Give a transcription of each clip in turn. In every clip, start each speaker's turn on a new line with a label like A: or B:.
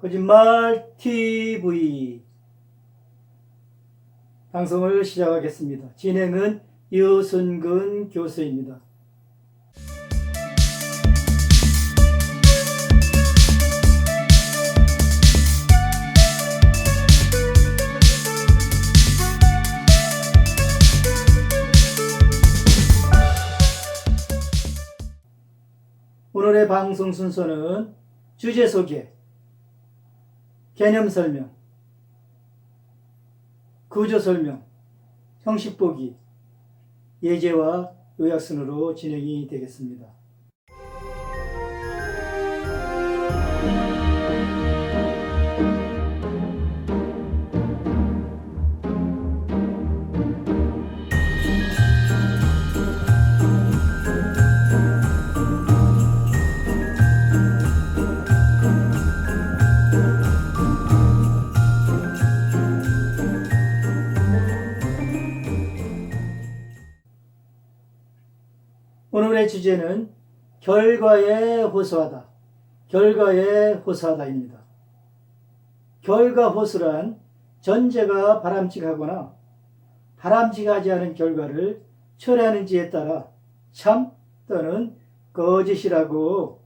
A: 거짓말 TV 방송을 시작하겠습니다. 진행은 유순근 교수입니다. 오늘의 방송 순서는 주제 소개, 개념 설명, 구조 설명, 형식 보기, 예제와 요약 순으로 진행이 되겠습니다. 오늘의 주제는 결과에 호소하다. 결과에 호소하다입니다. 결과 호소란 전제가 바람직하거나 바람직하지 않은 결과를 초래하는지에 따라 참 또는 거짓이라고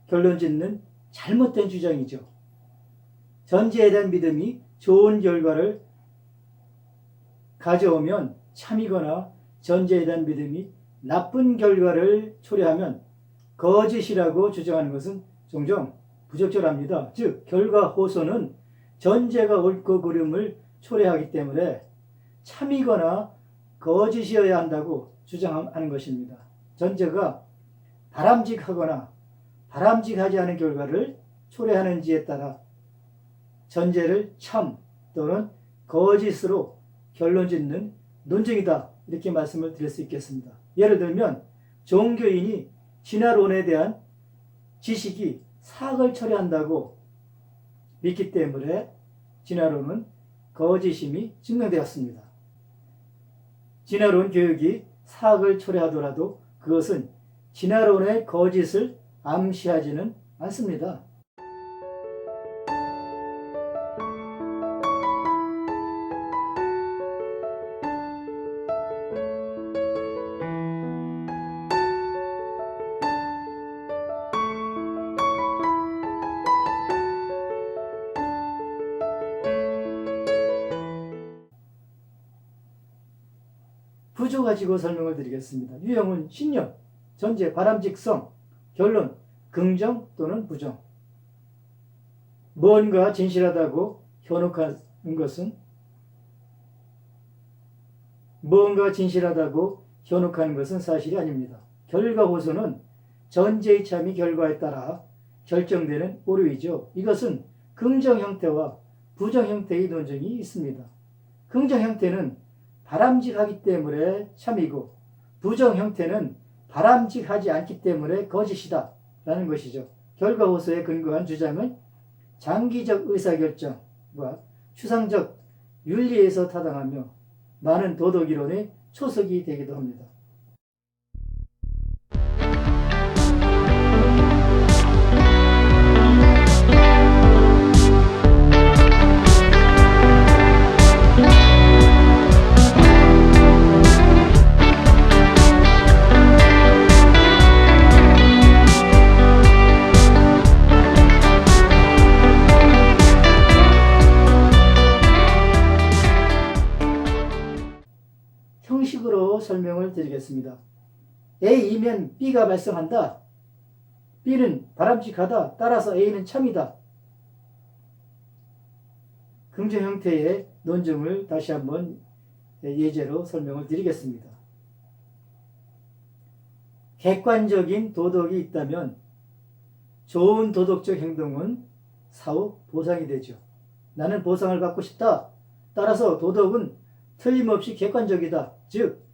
A: 결론 짓는 잘못된 주장이죠. 전제에 대한 믿음이 좋은 결과를 가져오면 참이거나 전제에 대한 믿음이 나쁜 결과를 초래하면 거짓이라고 주장하는 것은 종종 부적절합니다. 즉 결과 호소는 전제가 옳고 그름을 초래하기 때문에 참이거나 거짓이어야 한다고 주장하는 것입니다. 전제가 바람직하거나 바람직하지 않은 결과를 초래하는지에 따라 전제를 참 또는 거짓으로 결론짓는 논증이다, 이렇게 말씀을 드릴 수 있겠습니다. 예를 들면 종교인이 진화론에 대한 지식이 사악을 초래한다고 믿기 때문에 진화론은 거짓임이 증명되었습니다. 진화론 교육이 사악을 초래하더라도 그것은 진화론의 거짓을 암시하지는 않습니다. 구조 가지고 설명을 드리겠습니다. 유형은 신념, 전제, 바람직성, 결론, 긍정 또는 부정. 뭔가 진실하다고 현혹하는 것은 사실이 아닙니다. 결과 호소는 전제의 참이 결과에 따라 결정되는 오류이죠. 이것은 긍정 형태와 부정 형태의 논증이 있습니다. 긍정 형태는 바람직하기 때문에 참이고 부정 형태는 바람직하지 않기 때문에 거짓이다 라는 것이죠. 결과 호소에 근거한 주장은 장기적 의사결정과 추상적 윤리에서 타당하며 많은 도덕이론의 초석이 되기도 합니다. 형식으로 설명을 드리겠습니다. A이면 B가 발생한다. B는 바람직하다. 따라서 A는 참이다. 긍정 형태의 논증을 다시 한번 예제로 설명을 드리겠습니다. 객관적인 도덕이 있다면 좋은 도덕적 행동은 사후 보상이 되죠. 나는 보상을 받고 싶다. 따라서 도덕은 틀림없이 객관적이다. 즉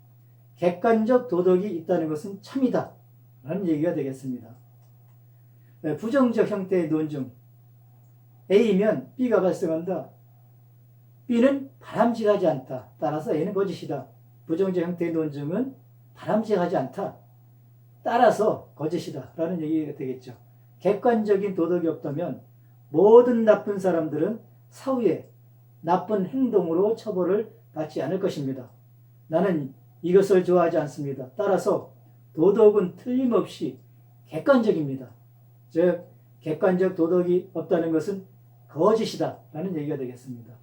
A: 객관적 도덕이 있다는 것은 참이다 라는 얘기가 되겠습니다. 부정적 형태의 논증, A면 B가 발생한다. B는 바람직하지 않다. 따라서 A는 거짓이다. 부정적 형태의 논증은 바람직하지 않다. 따라서 거짓이다 라는 얘기가 되겠죠. 객관적인 도덕이 없다면 모든 나쁜 사람들은 사후에 나쁜 행동으로 처벌을 받지 않을 것입니다. 나는 이것을 좋아하지 않습니다. 따라서 도덕은 틀림없이 객관적입니다. 즉 객관적 도덕이 없다는 것은 거짓이다 라는 얘기가 되겠습니다.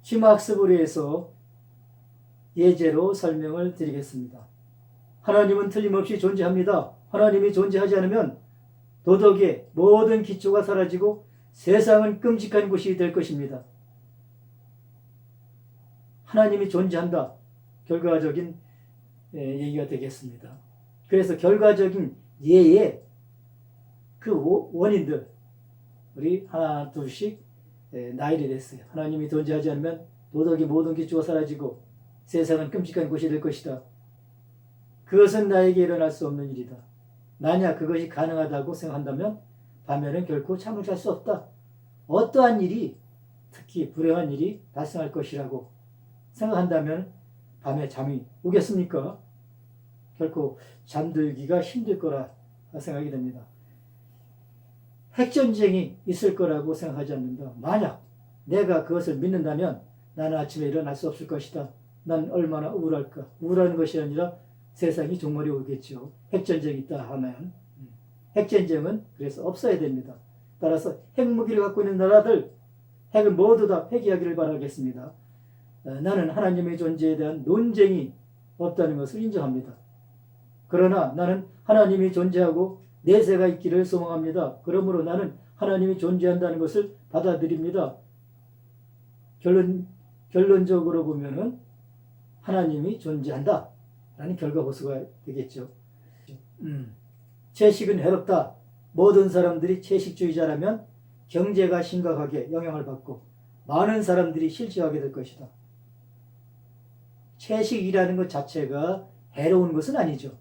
A: 심화학습을 위해서 예제로 설명을 드리겠습니다. 하나님은 틀림없이 존재합니다. 하나님이 존재하지 않으면 도덕의 모든 기초가 사라지고 세상은 끔찍한 곳이 될 것입니다. 하나님이 존재한다. 결과적인 얘기가 되겠습니다. 그래서 결과적인 예의 그 원인들 우리 하나 둘씩 나열이 됐어요. 하나님이 존재하지 않으면 도덕의 모든 기초가 사라지고 세상은 끔찍한 곳이 될 것이다. 그것은 나에게 일어날 수 없는 일이다. 만약 그것이 가능하다고 생각한다면 밤에는 결코 잠을 잘 수 없다. 어떠한 일이 특히 불행한 일이 발생할 것이라고 생각한다면 밤에 잠이 오겠습니까? 결코 잠들기가 힘들 거라 생각이 됩니다. 핵전쟁이 있을 거라고 생각하지 않는다. 만약 내가 그것을 믿는다면 나는 아침에 일어날 수 없을 것이다. 난 얼마나 우울할까. 우울한 것이 아니라 세상이 종말이 오겠죠. 핵전쟁이 있다 하면. 핵전쟁은 그래서 없어야 됩니다. 따라서 핵무기를 갖고 있는 나라들 핵을 모두 다 폐기하기를 바라겠습니다. 나는 하나님의 존재에 대한 논쟁이 없다는 것을 인정합니다. 그러나 나는 하나님이 존재하고 내세가 있기를 소망합니다. 그러므로 나는 하나님이 존재한다는 것을 받아들입니다. 결론적으로 보면은 하나님이 존재한다 라는 결과 보수가 되겠죠. 채식은 해롭다. 모든 사람들이 채식주의자라면 경제가 심각하게 영향을 받고 많은 사람들이 실직하게 될 것이다. 채식이라는 것 자체가 해로운 것은 아니죠.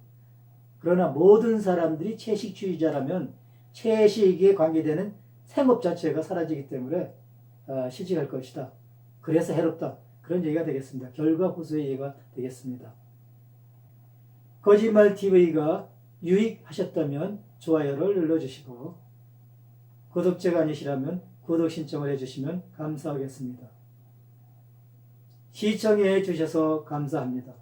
A: 그러나 모든 사람들이 채식주의자라면 채식에 관계되는 생업 자체가 사라지기 때문에 실직할 것이다. 그래서 해롭다. 그런 얘기가 되겠습니다. 결과 보수의 얘기가 되겠습니다. 거짓말TV가 유익하셨다면 좋아요를 눌러주시고 구독자가 아니시라면 구독 신청을 해주시면 감사하겠습니다. 시청해 주셔서 감사합니다.